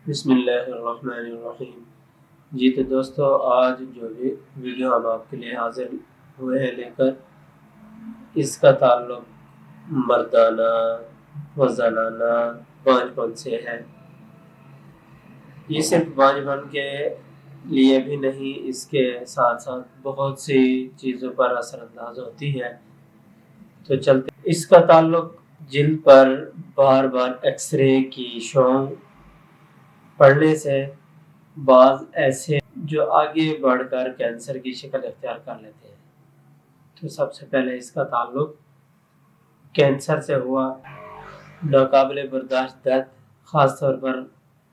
بسم اللہ الرحمن الرحیم۔ جی تو دوستو، آج جو ویڈیو ہم آپ کے لیے حاضر ہوئے ہیں لے کر، اس کا تعلق مردانہ و زنانہ بانجھ پن سے ہے۔ یہ صرف بانجھ پن کے لیے بھی نہیں، اس کے ساتھ ساتھ بہت سی چیزوں پر اثر انداز ہوتی ہے۔ تو چلتے، اس کا تعلق جلد پر بار بار ایکس رے کی شعاؤں پڑنے سے بعض ایسے جو آگے بڑھ کر کینسر کی شکل اختیار کر لیتے ہیں۔ تو سب سے پہلے اس کا تعلق کینسر سے ہوا۔ ناقابل برداشت درد، خاص طور پر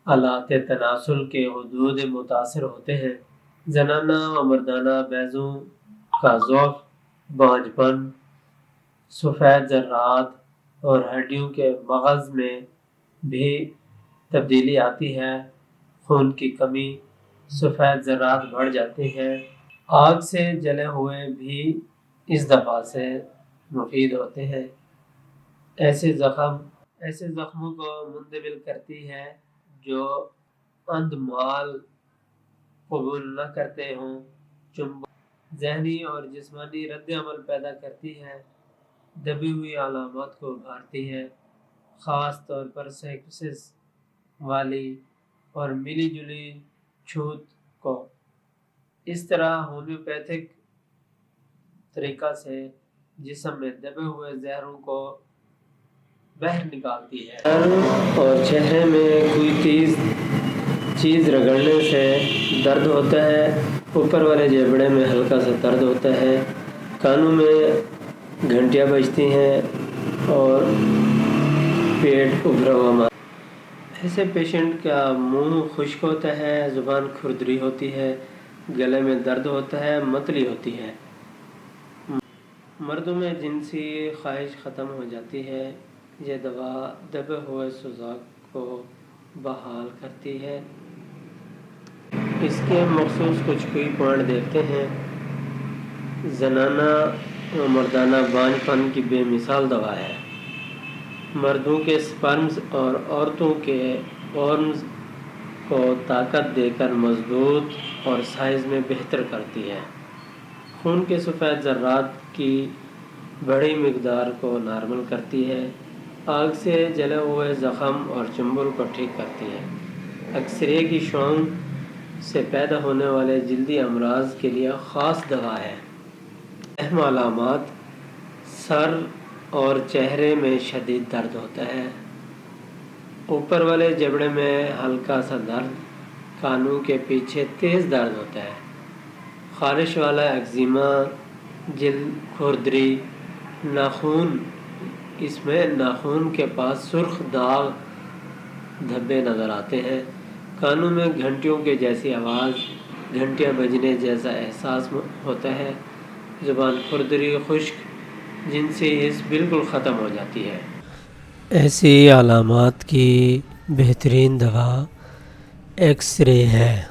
آلات تناسل کے حدود متاثر ہوتے ہیں۔ زنانہ و مردانہ بیضوں کا ضعف، بانجھ پن، سفید ذرات اور ہڈیوں کے مغز میں بھی تبدیلی آتی ہے۔ خون کی کمی، سفید ذرات بڑھ جاتے ہیں۔ آگ سے جلے ہوئے بھی اس دفعہ سے مفید ہوتے ہیں۔ ایسے زخموں کو مندمل کرتی ہے جو اندمال قبول نہ کرتے ہوں۔ ذہنی اور جسمانی رد عمل پیدا کرتی ہے۔ دبی ہوئی علامات کو ابھارتی ہے، خاص طور پر سائکوسس والی اور ملی جلی چھوت کو۔ اس طرح ہومیوپیتھک طریقہ سے جسم میں دبے ہوئے زہروں کو باہر نکالتی ہے۔ سر اور چہرے میں کوئی تیز چیز رگڑنے سے درد ہوتا ہے۔ اوپر والے جبڑے میں ہلکا سا درد ہوتا ہے۔ کانوں میں گھنٹیاں بجتی ہیں اور پیٹ ابھرا ہوا۔ ایسے پیشنٹ کا منہ خشک ہوتا ہے، زبان کھردری ہوتی ہے، گلے میں درد ہوتا ہے، متلی ہوتی ہے۔ مردوں میں جنسی خواہش ختم ہو جاتی ہے۔ یہ دوا دبے ہوئے سوزاک کو بحال کرتی ہے۔ اس کے مخصوص کچھ پوائنٹ دیکھتے ہیں۔ زنانہ و مردانہ بانجھ پن کی بے مثال دوا ہے۔ مردوں کے سپرمز اور عورتوں کے اورمز کو طاقت دے کر مضبوط اور سائز میں بہتر کرتی ہے۔ خون کے سفید ذرات کی بڑی مقدار کو نارمل کرتی ہے۔ آگ سے جلے ہوئے زخم اور چنبل کو ٹھیک کرتی ہے۔ ایکس رے کی شعاؤں سے پیدا ہونے والے جلدی امراض کے لیے خاص دوا ہے۔ اہم علامات: سر اور چہرے میں شدید درد ہوتا ہے۔ اوپر والے جبڑے میں ہلکا سا درد، کانوں کے پیچھے تیز درد ہوتا ہے۔ خارش والا ایگزیما، جلد کھردری، ناخن، اس میں ناخن کے پاس سرخ داغ دھبے نظر آتے ہیں۔ کانوں میں گھنٹیوں کے جیسی آواز، گھنٹیاں بجنے جیسا احساس ہوتا ہے۔ زبان کھردری، خشک، جنسی حس بالکل ختم ہو جاتی ہے۔ ایسی علامات کی بہترین دوا ایکس رے ہے۔